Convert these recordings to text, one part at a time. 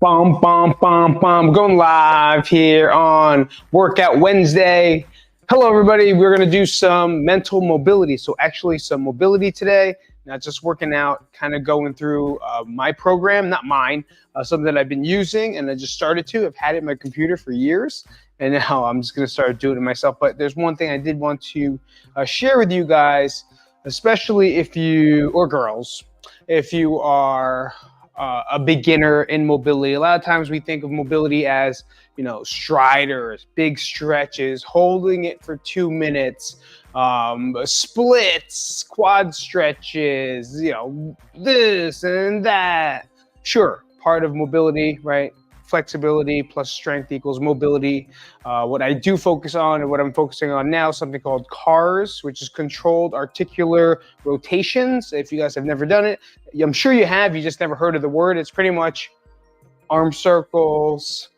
Bum, bum, bum, bum. Going live here on Workout Wednesday. Hello, everybody. We're going to do some mental mobility. So actually some mobility today, not just working out, kind of going through my program, not mine, something that I've been using and I just started to. I've had it in my computer for years and now I'm just going to start doing it myself. But there's one thing I did want to share with you guys, especially if you, or girls, if you are a beginner in mobility. A lot of times we think of mobility as, striders, big stretches, holding it for 2 minutes, splits, quad stretches, this and that. Sure, part of mobility, right? Flexibility plus strength equals mobility. What I do focus on and what I'm focusing on now is something called CARS, which is controlled articular rotations. If you guys have never done it, I'm sure you have, you just never heard of the word. It's pretty much arm circles,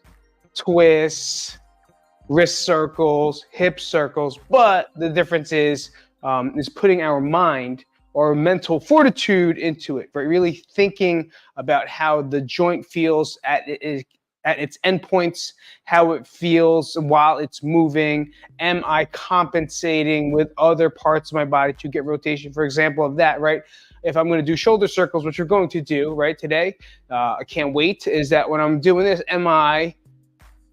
twists, wrist circles, hip circles. But the difference is putting our mind or mental fortitude into it, right? Really thinking about how the joint feels at its endpoints, how it feels while it's moving. Am I compensating with other parts of my body to get rotation? For example of that, right? If I'm going to do shoulder circles, which we're going to do right today, I can't wait, is that when I'm doing this, am I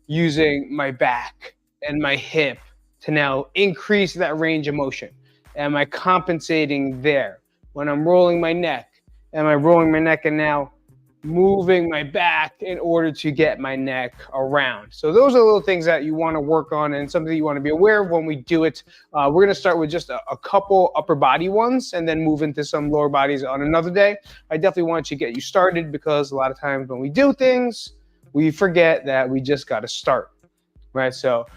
using my back and my hip to now increase that range of motion? Am I compensating there? When I'm rolling my neck, am I rolling my neck and now moving my back in order to get my neck around? So those are little things that you want to work on and something you want to be aware of when we do it. We're going to start with just a couple upper body ones and then move into some lower bodies on another day. I definitely want to get you started because a lot of times when we do things, we forget that we just got to start, right? So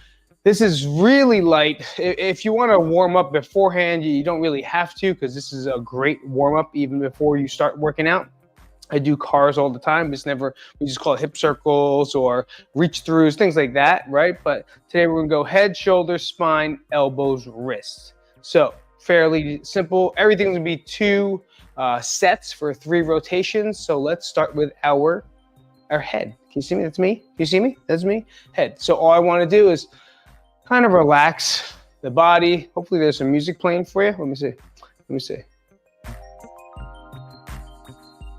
this is really light. If you want to warm up beforehand, you don't really have to, because this is a great warm up even before you start working out. I do CARS all the time. We just call it hip circles or reach throughs, things like that, right? But today we're gonna go head, shoulders, spine, elbows, wrists. So fairly simple. Everything's gonna be 2 sets for 3 rotations. So let's start with our head. Can you see me? That's me. Can you see me? That's me. Head. So all I wanna do is kind of relax the body. Hopefully there's some music playing for you. Let me see.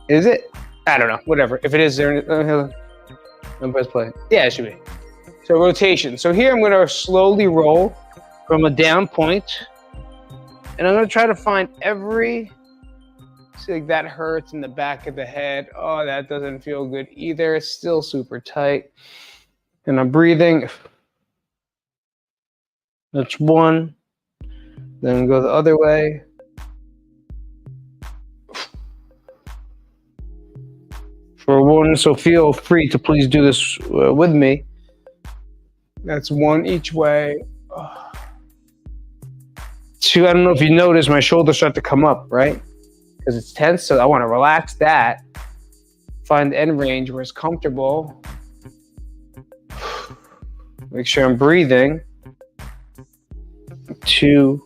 Is it? I don't know. Whatever. If it is, there. Let me press play. Yeah, it should be. So rotation. So here I'm going to slowly roll from a down point, and I'm going to try to find see, like that hurts in the back of the head. Oh, that doesn't feel good either. It's still super tight. And I'm breathing. That's 1. Then go the other way. For 1, so feel free to please do this with me. That's 1 each way. 2, I don't know if you notice my shoulders start to come up, right? Because it's tense, so I want to relax that. Find the end range where it's comfortable. Make sure I'm breathing. 2.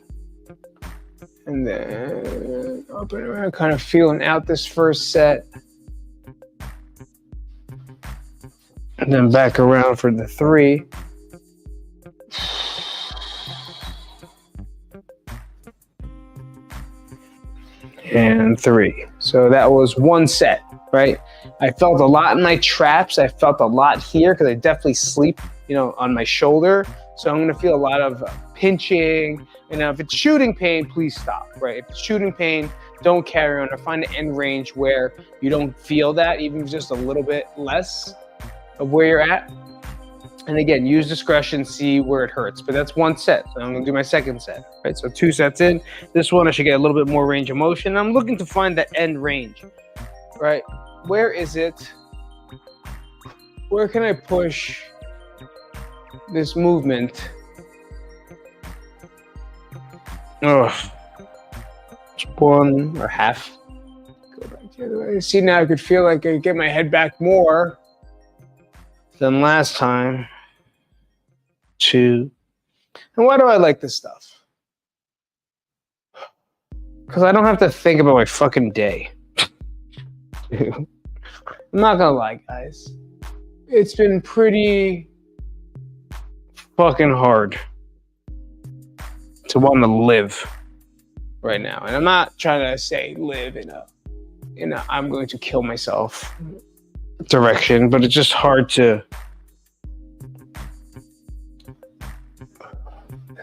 And then up and around, kind of feeling out this first set. And then back around for the 3. And 3. So that was 1 set, right? I felt a lot in my traps. I felt a lot here because I definitely sleep, on my shoulder. So I'm going to feel a lot of pinching. And if it's shooting pain, please stop, right? If it's shooting pain, don't carry on, or find an end range where you don't feel that, even just a little bit less of where you're at. And again, use discretion, see where it hurts. But that's 1 set. So I'm gonna do my 2nd set, right? So 2 sets in. This one, I should get a little bit more range of motion. I'm looking to find that end range, right? Where is it? Where can I push this movement? Oh, it's 1 or half. Go back the other way. See, now I could feel like I could get my head back more than last time. 2. And why do I like this stuff? Because I don't have to think about my fucking day. I'm not gonna lie, guys. it's been pretty fucking hard to want to live right now. And I'm not trying to say live in a I'm going to kill myself direction, but it's just hard to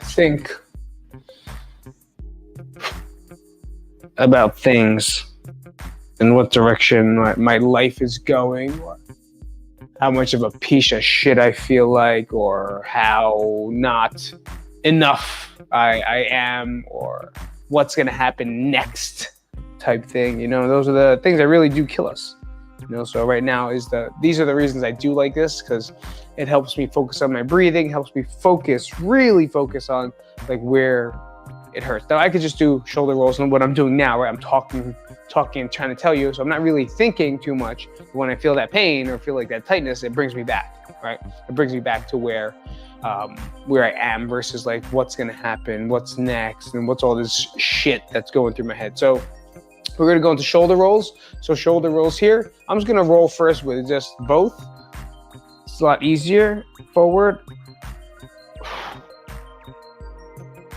think about things and what direction my life is going, or how much of a piece of shit I feel like, or how not enough I am, or what's going to happen next type thing. Those are the things that really do kill us. So right now these are the reasons I do like this, because it helps me focus on my breathing, helps me really focus on like where it hurts. Now I could just do shoulder rolls, and what I'm doing now, right? I'm talking and trying to tell you, so I'm not really thinking too much. When I feel that pain or feel like that tightness, it brings me back, right? It brings me back to where I am versus like what's gonna happen, what's next, and what's all this shit that's going through my head. So we're gonna go into shoulder rolls. So shoulder rolls here. I'm just gonna roll first with just both. It's a lot easier. Forward.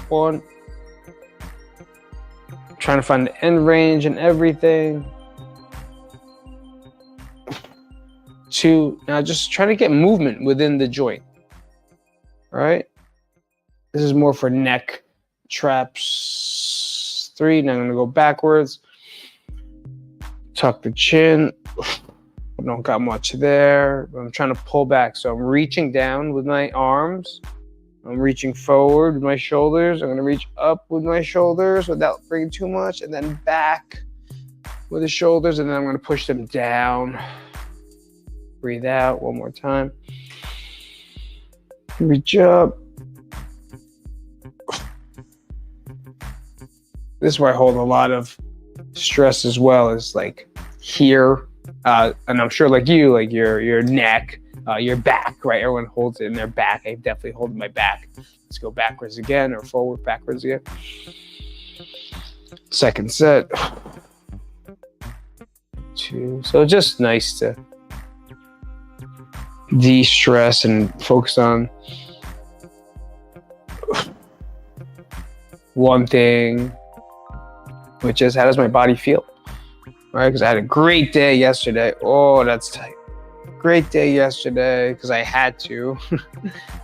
1. Trying to find the end range and everything. 2. Now just trying to get movement within the joint. All right. This is more for neck traps. 3. Now I'm gonna go backwards. Tuck the chin. I don't got much there. I'm trying to pull back. So I'm reaching down with my arms. I'm reaching forward with my shoulders. I'm going to reach up with my shoulders without bringing too much, and then back with the shoulders, and then I'm going to push them down. Breathe out one more time. Reach up. This is where I hold a lot of stress as well, is like here. And I'm sure like you, like your neck, your back, right? Everyone holds it in their back. I definitely hold my back. Let's go backwards again, or forward, backwards again. Second set. 2. So just nice to de-stress and focus on one thing, which is, how does my body feel? Right? Because I had a great day yesterday. Oh, that's tight. Great day yesterday because I had to.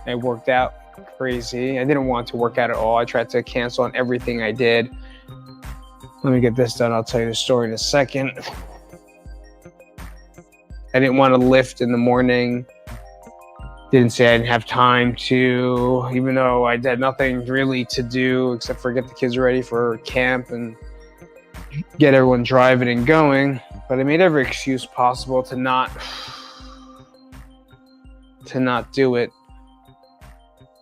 I worked out crazy. I didn't want to work out at all. I tried to cancel on everything I did. Let me get this done. I'll tell you the story in a second. I didn't want to lift in the morning. Didn't say I didn't have time to, even though I had nothing really to do except for get the kids ready for camp and get everyone driving and going. But I made every excuse possible to not do it.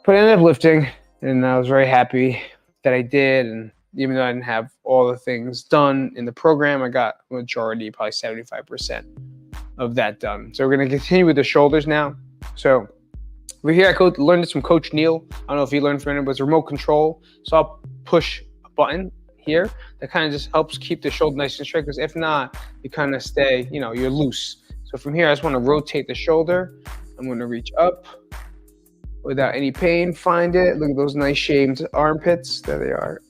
But I ended up lifting, and I was very happy that I did. And even though I didn't have all the things done in the program, I got a majority, probably 75% of that done. So we're going to continue with the shoulders now. So over here, I learned this from Coach Neil. I don't know if he learned from it, but it's remote control. So I'll push a button here that kind of just helps keep the shoulder nice and straight, because if not, you kind of stay, you're loose. So from here, I just want to rotate the shoulder. I'm going to reach up without any pain. Find it. Look at those nice shaved armpits. There they are.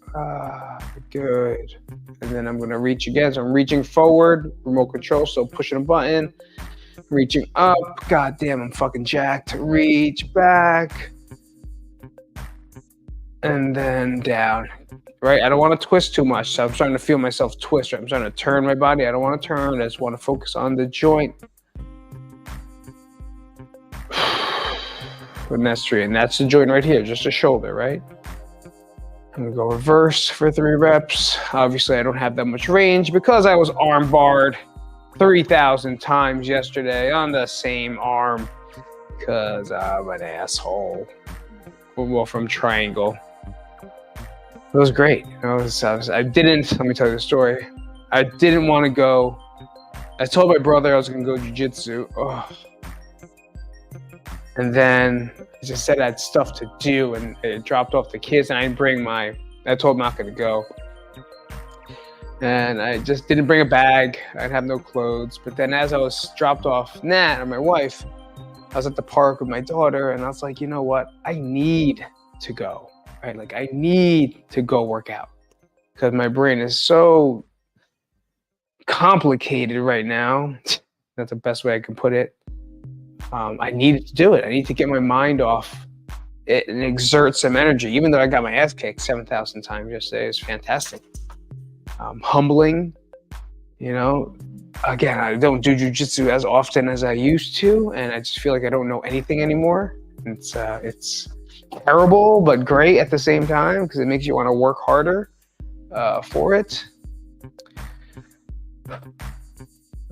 Good. And then I'm going to reach again. So I'm reaching forward, remote control. So pushing a button, reaching up. God damn, I'm fucking jacked. Reach back. And then down. Right? I don't want to twist too much. So I'm starting to feel myself twist. Right? I'm starting to turn my body. I don't want to turn. I just want to focus on the joint. And that's 3. And that's the joint right here, just a shoulder, right? I'm gonna go reverse for 3 reps. Obviously, I don't have that much range because I was arm barred 3,000 times yesterday on the same arm because I'm an asshole. Well, from triangle. It was great. I didn't, let me tell you the story. I didn't want to go. I told my brother I was gonna go jiu-jitsu. And then I just said I had stuff to do, and it dropped off the kids, and I didn't bring I told him I'm not going to go. And I just didn't bring a bag. I'd have no clothes. But then as I was dropped off Nat and my wife, I was at the park with my daughter, and I was like, you know what? I need to go, right? Like, I need to go work out because my brain is so complicated right now. That's the best way I can put it. I needed to do it. I need to get my mind off it and exert some energy, even though I got my ass kicked 7,000 times yesterday. It was fantastic. Humbling, you know. Again, I don't do jujitsu as often as I used to, and I just feel like I don't know anything anymore. It's terrible, but great at the same time because it makes you want to work harder for it.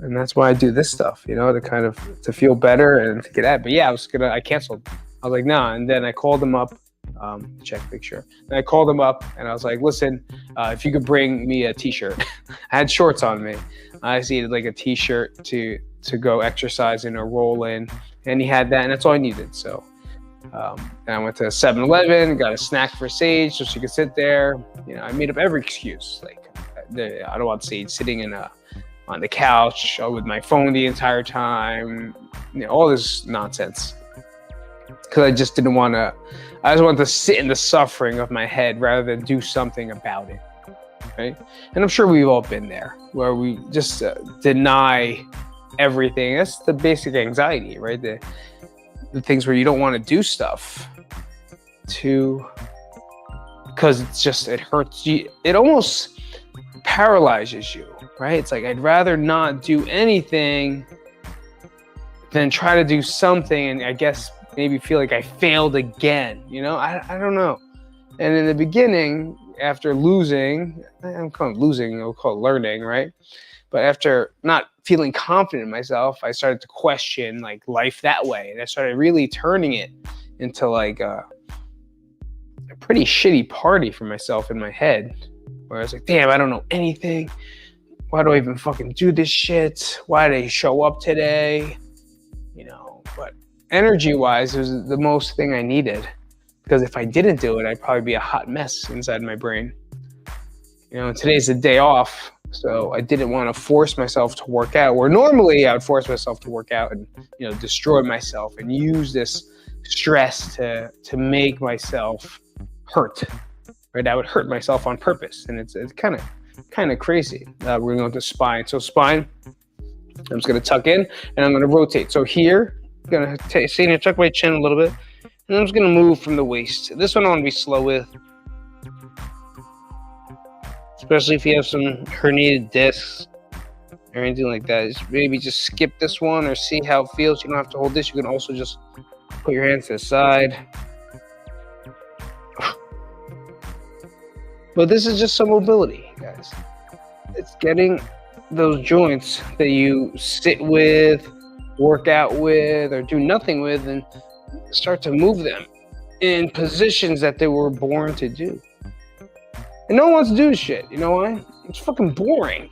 And that's why I do this stuff, you know, to feel better and to get at. But yeah, I canceled. I was like, nah. And then I called them up, check picture. And I called them up and I was like, listen, if you could bring me a t-shirt. I had shorts on me. I just needed like a t-shirt to go exercise in or roll in. And he had that, and that's all I needed. So and I went to 7-Eleven, got a snack for Sage so she could sit there. You know, I made up every excuse. Like, I don't want Sage sitting on the couch with my phone the entire time, you know, all this nonsense. Because I just didn't want to, I just wanted to sit in the suffering of my head rather than do something about it, right? And I'm sure we've all been there, where we just deny everything. That's the basic anxiety, right? The things where you don't want to do stuff because it hurts you. It almost paralyzes you. Right? It's like, I'd rather not do anything than try to do something and I guess maybe feel like I failed again. You know, I don't know. And in the beginning, after losing, I'm calling it losing, I'll call it learning, right? But after not feeling confident in myself, I started to question like life that way. And I started really turning it into like a pretty shitty party for myself in my head, where I was like, damn, I don't know anything. Why do I even fucking do this shit? Why did I show up today? You know, but energy-wise, it was the most thing I needed. Because if I didn't do it, I'd probably be a hot mess inside my brain. You know, today's the day off, so I didn't want to force myself to work out. Where normally I would force myself to work out and, you know, destroy myself and use this stress to make myself hurt. Right? I would hurt myself on purpose, and it's kind of crazy. We're going to go to spine. So spine, I'm just going to tuck in and I'm going to rotate. So here, I'm going to tuck my chin a little bit, and I'm just going to move from the waist. This one I want to be slow with, especially if you have some herniated discs or anything like that. Maybe just skip this one or see how it feels. You don't have to hold this. You can also just put your hands to the side. But this is just some mobility, guys. It's getting those joints that you sit with, work out with, or do nothing with, and start to move them in positions that they were born to do. And no one wants to do this shit. You know why? It's fucking boring.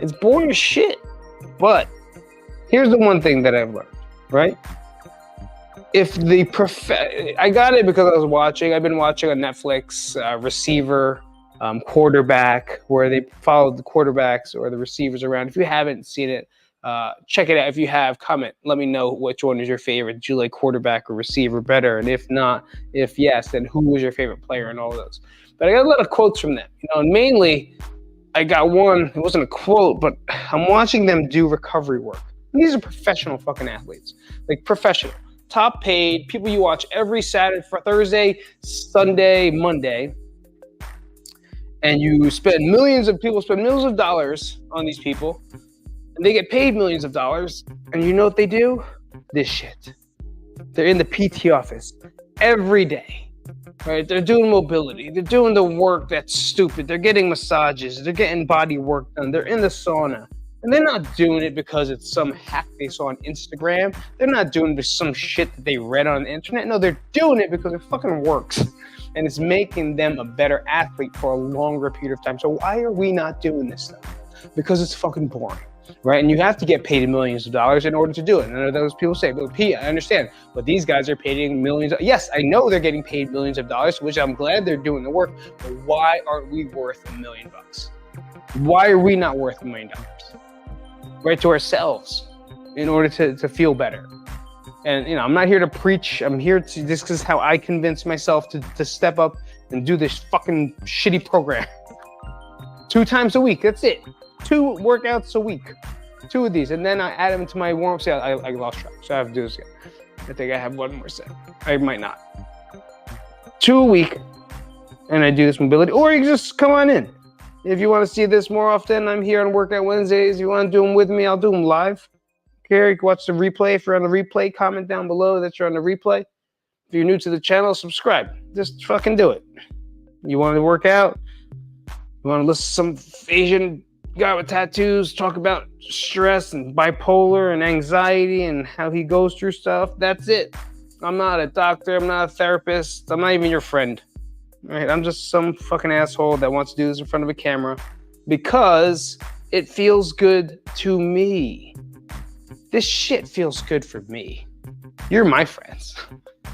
It's boring as shit. But here's the one thing that I've learned, right? I got it because I've been watching on Netflix, Receiver, Quarterback, where they followed the quarterbacks or the receivers around. If you haven't seen it, check it out. If you have, comment. Let me know which one is your favorite. Do you like quarterback or receiver better? And if not, if yes, then who was your favorite player in all of those? But I got a lot of quotes from them. You know, and mainly, I got one. It wasn't a quote, but I'm watching them do recovery work. And these are professional fucking athletes, like professional. Top paid, people you watch every Saturday, Thursday, Sunday, Monday, and people spend millions of dollars on these people, and they get paid millions of dollars, and you know what they do? This shit. They're in the PT office every day, right? They're doing mobility. They're doing the work that's stupid. They're getting massages. They're getting body work done. They're in the sauna. And they're not doing it because it's some hack they saw on Instagram. They're not doing it for some shit that they read on the internet. No, they're doing it because it fucking works. And it's making them a better athlete for a longer period of time. So why are we not doing this stuff? Because it's fucking boring, right? And you have to get paid millions of dollars in order to do it. And those people say, but Pete, I understand. But these guys are paid millions. Yes, I know they're getting paid millions of dollars, which I'm glad they're doing the work. But why aren't we worth $1 million? Why are we not worth $1 million? Right, to ourselves. in order to feel better. And, I'm not here to preach. I'm here to, this is how I convince myself to step up and do this fucking shitty program. 2 times a week, that's it. 2 workouts a week. 2 of these. And then I add them to my warm-up set. I lost track, so I have to do this again. I think I have 1 more set. I might not. 2 a week, and I do this mobility. Or you can just come on in. If you want to see this more often, I'm here on Workout Wednesdays. If you want to do them with me, I'll do them live. Here, you can watch the replay. If you're on the replay, comment down below that you're on the replay. If you're new to the channel, subscribe. Just fucking do it. You want to work out? You want to listen to some Asian guy with tattoos talk about stress and bipolar and anxiety and how he goes through stuff? That's it. I'm not a doctor. I'm not a therapist. I'm not even your friend. All right? I'm just some fucking asshole that wants to do this in front of a camera because it feels good to me. This shit feels good for me. You're my friends.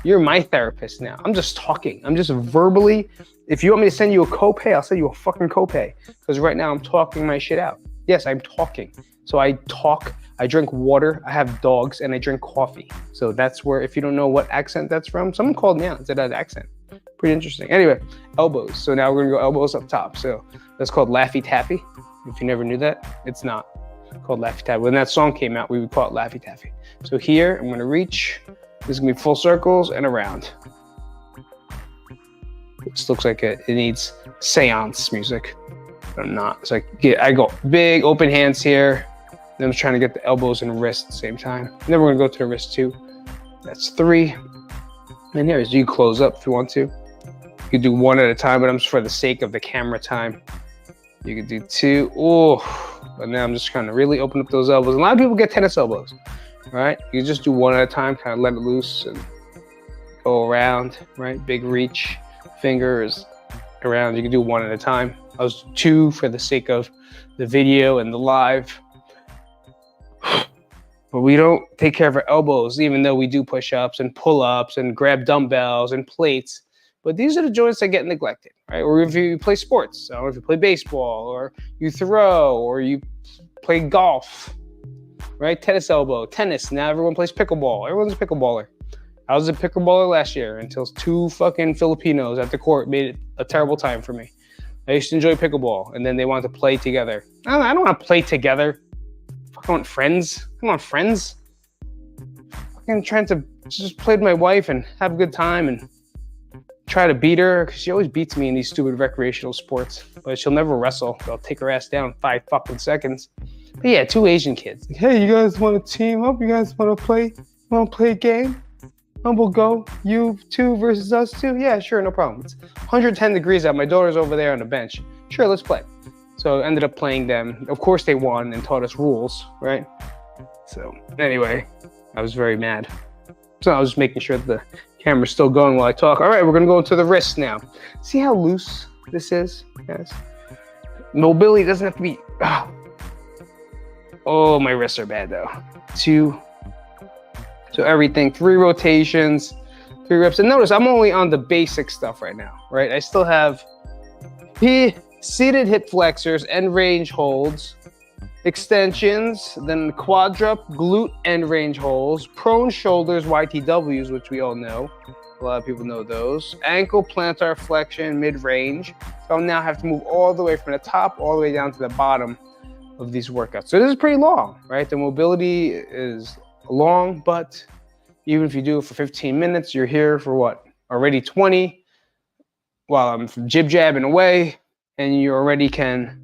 You're my therapist now. I'm just talking. I'm just verbally. If you want me to send you a copay, I'll send you a fucking copay. Because right now I'm talking my shit out. Yes, I'm talking. So I talk, I drink water, I have dogs, and I drink coffee. So that's where, if you don't know what accent that's from, someone called me out and said that accent. Pretty interesting. Anyway, elbows. So now we're gonna go elbows up top. So that's called Laffy Taffy. If you never knew that, it's not called Laffy Taffy. When that song came out, we would call it Laffy Taffy. So here, I'm gonna reach. This is gonna be full circles and around. This looks like it needs seance music, but I'm not. So I go big open hands here. Then I'm trying to get the elbows and wrists at the same time. And then we're gonna go to the wrist 2. That's 3. And here, you close up if you want to. You can do 1 at a time, but I'm just for the sake of the camera time. You can do 2. Oh. But now I'm just trying to really open up those elbows. A lot of people get tennis elbows, right? You just do 1 at a time, kind of let it loose and go around, right? Big reach, fingers around. You can do 1 at a time. I was 2 for the sake of the video and the live. But we don't take care of our elbows, even though we do push-ups and pull-ups and grab dumbbells and plates. But these are the joints that get neglected, right? Or if you play sports, or if you play baseball, or you throw, or you play golf, right? Tennis elbow, tennis. Now everyone plays pickleball. Everyone's a pickleballer. I was a pickleballer last year until 2 fucking Filipinos at the court made it a terrible time for me. I used to enjoy pickleball, and then they wanted to play together. I don't want to play together. I want friends. I want friends. I'm trying to just play with my wife and have a good time and try to beat her, because she always beats me in these stupid recreational sports. But she'll never wrestle. I'll take her ass down in 5 fucking seconds. But yeah, 2 Asian kids. Like, hey, you guys want to team up? You guys want to play? Want to play a game? And we'll go. You 2 versus us 2? Yeah, sure, no problem. It's 110 degrees out. My daughter's over there on the bench. Sure, let's play. So I ended up playing them. Of course, they won and taught us rules, right? So anyway, I was very mad. So I was just making sure that the camera's still going while I talk. All right, we're gonna go into the wrist now. See how loose this is, guys? Mobility doesn't have to be. Oh, my wrists are bad though. 2. So everything, 3 rotations, 3 reps. And notice I'm only on the basic stuff right now, right? I still have seated hip flexors, end range holds, extensions, then quadrup, glute end range holds, prone shoulders, YTWs, which we all know. A lot of people know those. Ankle plantar flexion, mid-range. So I'll now have to move all the way from the top all the way down to the bottom of these workouts. So this is pretty long, right? The mobility is long, but even if you do it for 15 minutes, you're here for what? Already 20 while I'm jib-jabbing away, and you already can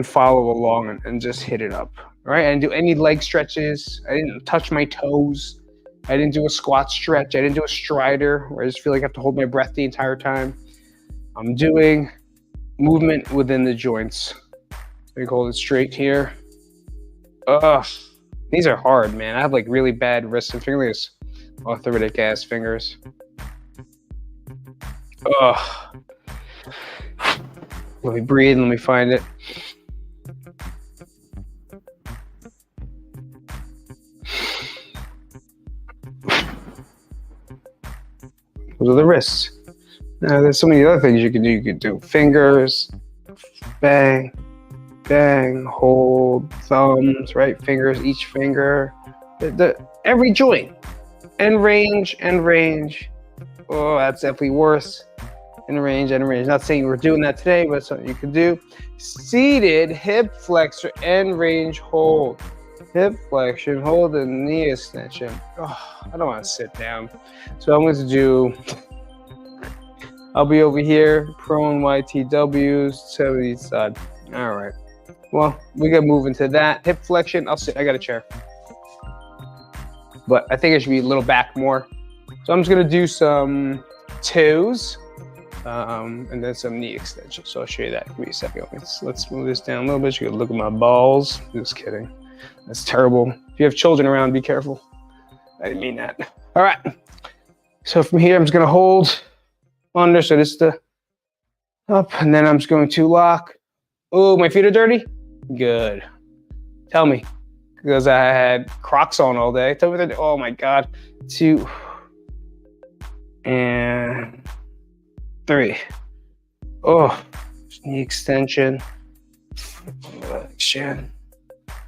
follow along and just hit it up, right? I didn't do any leg stretches. I didn't touch my toes. I didn't do a squat stretch. I didn't do a strider where I just feel like I have to hold my breath the entire time. I'm doing movement within the joints. So you hold it straight here. Ugh, these are hard, man. I have like really bad wrists and fingers, arthritic ass fingers. Ugh. Let me breathe. Let me find it. Those are the wrists. Now, there's so many other things you can do. You can do fingers, bang, bang, hold, thumbs, right fingers, each finger, every joint, and range. Oh, that's definitely worse. And range. Not saying we're doing that today, but it's something you can do. Seated hip flexor and range hold. Hip flexion, hold, and knee extension. Oh, I don't want to sit down. So I'm going to do, I'll be over here, prone YTWs, 70 side. All right. Well, we got to move into that. Hip flexion, I'll sit, I got a chair. But I think I should be a little back more. So I'm just going to do some toes. And then some knee extension. So I'll show you that. Give me a second. Let's move this down a little bit. You can look at my balls. Just kidding. That's terrible. If you have children around, be careful. I didn't mean that. All right. So from here, I'm just going to hold under. So this is the up. And then I'm just going to lock. Oh, my feet are dirty? Good. Tell me. Because I had Crocs on all day. Tell me that. Oh, my God. 2 and 3. Oh, knee extension. Flexion.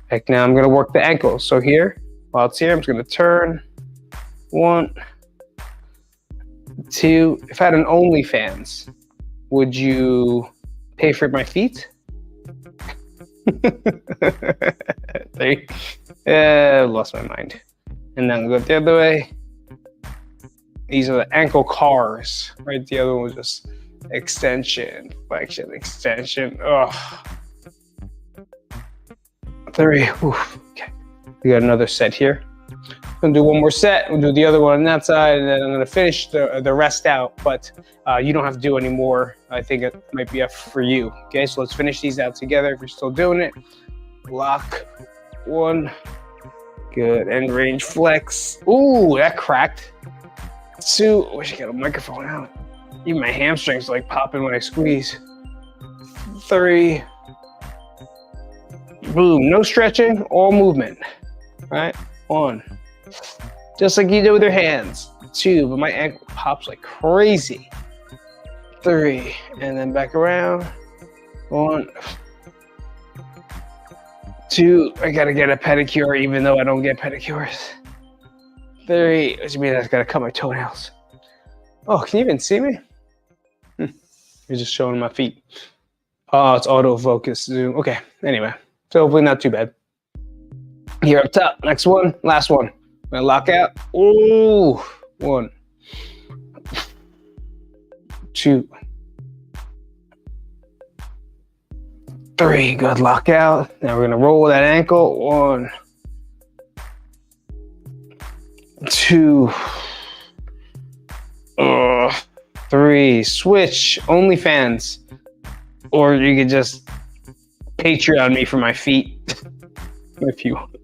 Heck, now I'm going to work the ankles. So here, while it's here, I'm just going to turn. 1, 2. If I had an OnlyFans, would you pay for my feet? 3. Lost my mind. And then go the other way. These are the ankle cars, right? The other one was just extension, flexion, extension. Oh. 3. Oof. Okay. We got another set here. I'm gonna do one more set. We'll do the other one on that side, and then I'm gonna finish the rest out. But you don't have to do any more. I think it might be up for you. Okay, so let's finish these out together. If you're still doing it, lock. 1. Good. End range flex. Ooh, that cracked. 2, I wish I got a microphone out. Even my hamstrings like popping when I squeeze. 3, boom, no stretching, all movement. All right, 1, just like you do with your hands. 2, but my ankle pops like crazy. 3, and then back around. 1, 2, I gotta get a pedicure even though I don't get pedicures. 3, which means I gotta cut my toenails. Oh, can you even see me? You're just showing my feet. Oh, it's autofocus zoom. Okay, anyway, so hopefully not too bad. Here up top, next one, last one. I'm gonna lock out. Ooh, 1, 2, 3, good, lock out. Now we're gonna roll that ankle. 1, 2, 3, switch, OnlyFans, or you could just Patreon me for my feet if you want.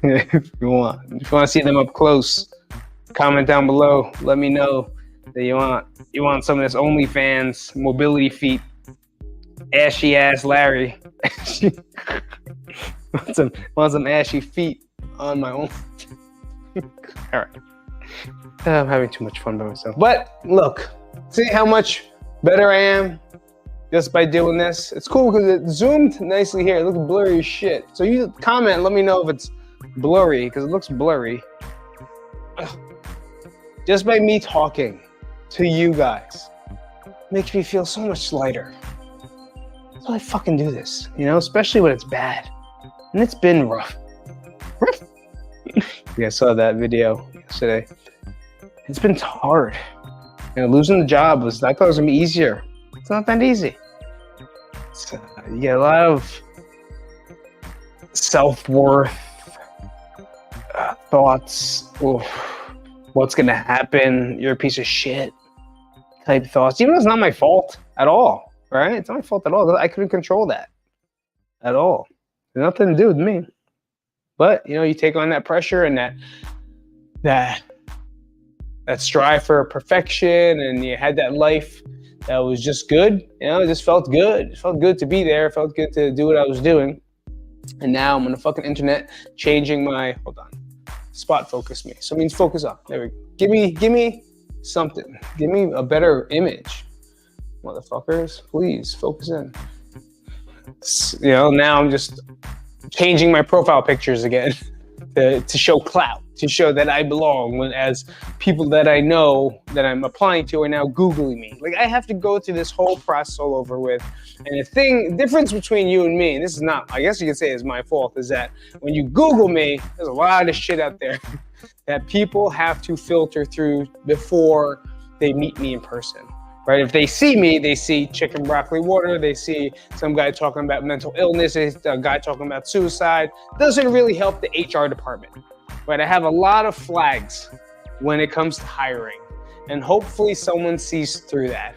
If you want to see them up close, comment down below. Let me know that you want some of this OnlyFans mobility feet, ashy ass Larry. want some ashy feet on my own. All right. I'm having too much fun by myself. But look, see how much better I am just by doing this? It's cool because it zoomed nicely here. It looks blurry as shit. So you comment, let me know if it's blurry, because it looks blurry. Ugh. Just by me talking to you guys makes me feel so much lighter. That's why I fucking do this, you know, especially when it's bad. And it's been rough. You guys saw that video yesterday. It's been hard. You know, losing the job I thought it was gonna be easier. It's not that easy. You get a lot of self-worth thoughts. Oof, what's gonna happen? You're a piece of shit type thoughts. Even though it's not my fault at all, right? It's not my fault at all. I couldn't control that at all. There's nothing to do with me. But you know, you take on that pressure and that strive for perfection, and you had that life that was just good. You know, it just felt good. It felt good to be there. It felt good to do what I was doing. And now I'm on the fucking internet changing my, hold on, spot focus me. So it means focus up. There we go. Give me something. Give me a better image. Motherfuckers, please focus in. Now I'm just changing my profile pictures again to show clout, to show that I belong, when as people that I know that I'm applying to are now Googling me. Like, I have to go through this whole process all over with. And the difference between you and me, and this is not, I guess you could say is my fault, is that when you Google me, there's a lot of shit out there that people have to filter through before they meet me in person. Right? If they see me, they see chicken broccoli water, they see some guy talking about mental illness, a guy talking about suicide. Doesn't really help the HR department. Right? I have a lot of flags when it comes to hiring, and hopefully someone sees through that.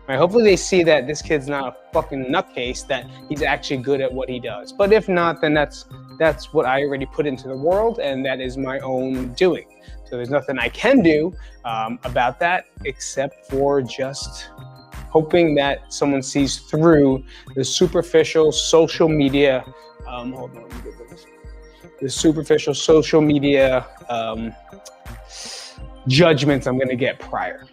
Right? Hopefully they see that this kid's not a fucking nutcase, that he's actually good at what he does. But if not, then that's what I already put into the world, and that is my own doing. So there's nothing I can do about that, except for just hoping that someone sees through the superficial social media. The superficial social media judgments I'm going to get prior,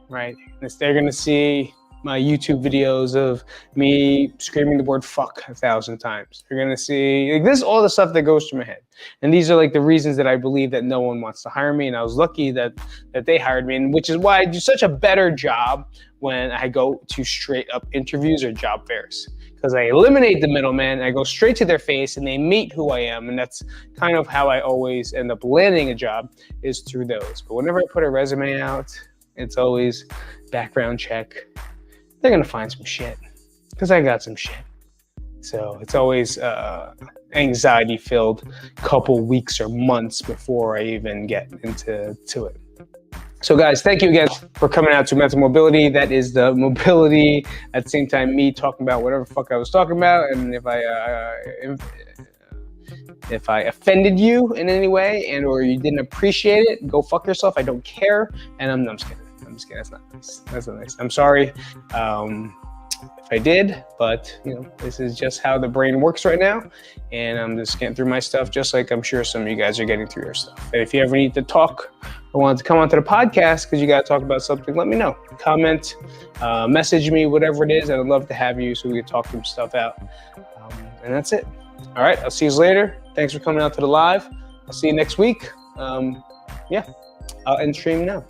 right? They're going to see my YouTube videos of me screaming the word fuck 1,000 times. You're going to see, like, this is all the stuff that goes through my head. And these are like the reasons that I believe that no one wants to hire me. And I was lucky that they hired me, and which is why I do such a better job when I go to straight up interviews or job fairs. Because I eliminate the middleman, I go straight to their face, and they meet who I am. And that's kind of how I always end up landing a job, is through those. But whenever I put a resume out, it's always background check. They're going to find some shit, because I got some shit. So it's always anxiety-filled couple weeks or months before I even get into it. So guys, thank you again for coming out to Mental Mobility. That is the mobility, at the same time me talking about whatever the fuck I was talking about. And if I offended you in any way, and or you didn't appreciate it, go fuck yourself. I don't care. And I'm just kidding. That's not nice. That's not nice. I'm sorry if I did, but this is just how the brain works right now, and I'm just getting through my stuff, just like I'm sure some of you guys are getting through your stuff. And if you ever need to talk or want to come onto the podcast because you got to talk about something, let me know. Comment, message me, whatever it is. I'd love to have you so we can talk some stuff out. And that's it. All right, I'll see you later. Thanks for coming out to the live. I'll see you next week. I'll end stream now.